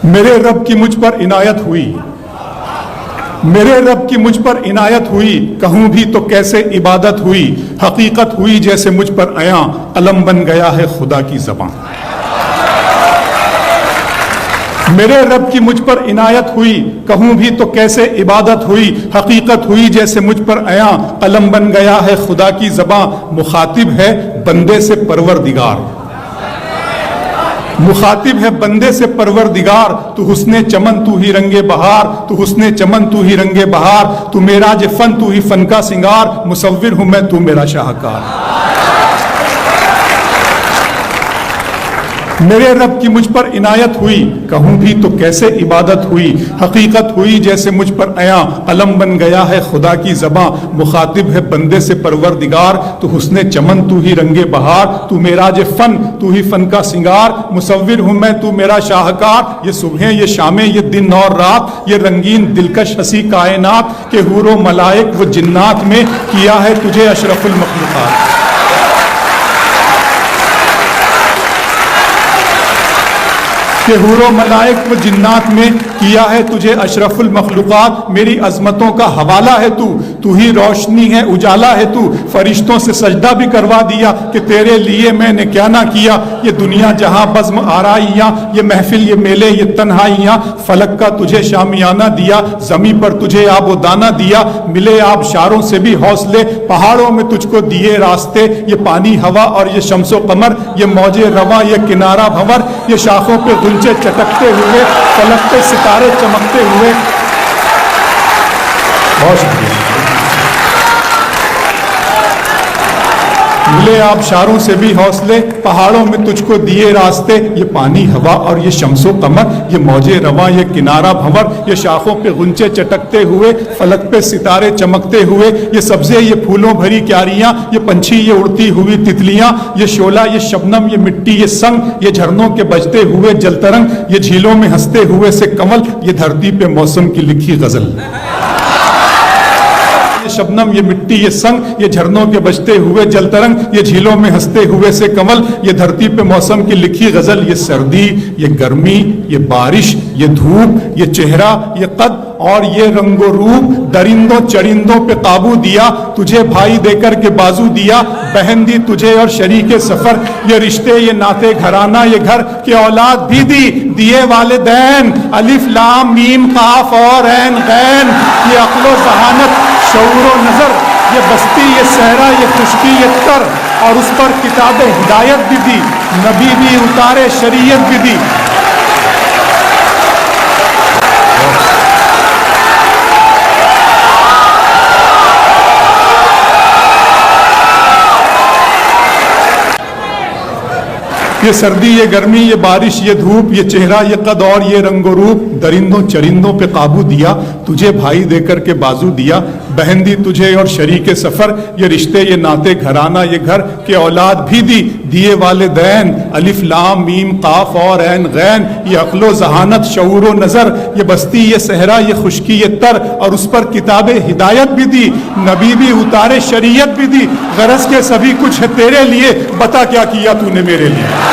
میرے رب کی مجھ پر عنایت ہوئی، میرے رب کی مجھ پر عنایت ہوئی، کہوں بھی تو کیسے عبادت ہوئی، حقیقت ہوئی جیسے مجھ پر عیاں، قلم بن گیا ہے خدا کی زبان۔ میرے رب کی مجھ پر عنایت ہوئی، کہوں بھی تو کیسے عبادت ہوئی، حقیقت ہوئی جیسے مجھ پر عیاں، قلم بن گیا ہے خدا کی زبان۔ مخاطب ہے بندے سے پروردگار، مخاطب ہے بندے سے پروردگار، تو حسن چمن تو ہی رنگ بہار، تو حسن چمن تو ہی رنگ بہار، تو معراج فن تو ہی فن کا سنگار، مصور ہوں میں تو میرا شاہکار۔ میرے رب کی مجھ پر عنایت ہوئی، کہوں بھی تو کیسے عبادت ہوئی، حقیقت ہوئی جیسے مجھ پر عیاں، قلم بن گیا ہے خدا کی زباں۔ مخاطب ہے بندے سے پروردگار، تو حسن چمن تو ہی رنگ بہار، تو معراج فن تو ہی فن کا سنگار، مصور ہوں میں تو میرا شاہکار۔ یہ صبحیں یہ شامیں یہ دن اور رات، یہ رنگین دلکش ہنسی کائنات، کہ حور و ملائک و جنات میں کیا ہے تجھے اشرف المخلوقات۔ کہ حور و ملائک و جنات میں کیا ہے تجھے اشرف المخلوقات۔ میری عظمتوں کا حوالہ ہے تو ہی روشنی ہے اجالا ہے تو، فرشتوں سے سجدہ بھی کروا دیا کہ تیرے لیے میں نے کیا نہ کیا۔ یہ دنیا جہاں بزم آرائیاں، یہ محفل یہ میلے یہ تنہائیاں، فلک کا تجھے شامیانہ دیا، زمیں پر تجھے آب و دانہ دیا، ملے آبشاروں سے بھی حوصلے، پہاڑوں میں تجھ کو دیے راستے، یہ پانی ہوا اور یہ شمس و قمر، یہ موج رواں یہ کنارہ بھنور، یہ شاخوں پہ غنچے چٹکتے ہوئے، فلک پہ ستارے چمکتے ہوئے۔ بہت شکریہ۔ ملے آبشاروں سے بھی حوصلے، پہاڑوں میں تجھ کو دیے راستے، یہ پانی ہوا اور یہ شمس و قمر، یہ موج رواں یہ کنارہ بھنور، یہ شاخوں پہ غنچے چٹکتے ہوئے، فلک پہ ستارے چمکتے ہوئے، یہ سبزے یہ پھولوں بھری کیاریاں، یہ پنچھی یہ اڑتی ہوئی تتلیاں، یہ شعلہ یہ شبنم یہ مٹی یہ سنگ، یہ جھرنوں کے بجتے ہوئے جل ترنگ، یہ جھیلوں میں ہنستے ہوئے سے کمل، یہ دھرتی پہ موسم کی لکھی غزل۔ یہ شبنم یہ مٹی یہ سنگ، یہ جھرنوں کے بجتے ہوئے جل ترنگ، یہ جھیلوں میں ہنستے ہوئے سے کمل، یہ دھرتی پہ موسم کی لکھی غزل۔ یہ سردی یہ گرمی یہ بارش یہ دھوپ یہ چہرہ یہ قد اور یہ رنگ و روپ، درندوں چرندوں پہ قابو دیا، تجھے بھائی دے کر کے بازو دیا، بہن دی تجھے اور شریک سفر، یہ رشتے یہ ناتے گھرانہ یہ گھر، کہ اولاد بھی دی دیے والدین، الف لام میم قاف اور عین غین، یہ عقل و ذہانت شعور و نظر، یہ بستی یہ صحرا یہ خشکی یہ تر، اور اس پر کتاب ہدایت بھی دی، نبی بھی اتارے شریعت بھی دی۔ یہ سردی یہ گرمی یہ بارش یہ دھوپ، یہ چہرہ یہ قد اور یہ رنگ و روپ، درندوں چرندوں پہ قابو دیا، تجھے بھائی دے کر کے بازو دیا، بہن دی تجھے اور شریک سفر، یہ رشتے یہ ناتے گھرانہ یہ گھر، کہ اولاد بھی دی دیے والدین، الف لام میم قاف اور عین غین، یہ عقل و ذہانت شعور و نظر، یہ بستی یہ صحرا یہ خشکی یہ تر، اور اس پر کتاب ہدایت بھی دی، نبی بھی اتارے شریعت بھی دی، غرض کے سبھی کچھ ہے تیرے لیے، بتا کیا کیا تو نے میرے لیے۔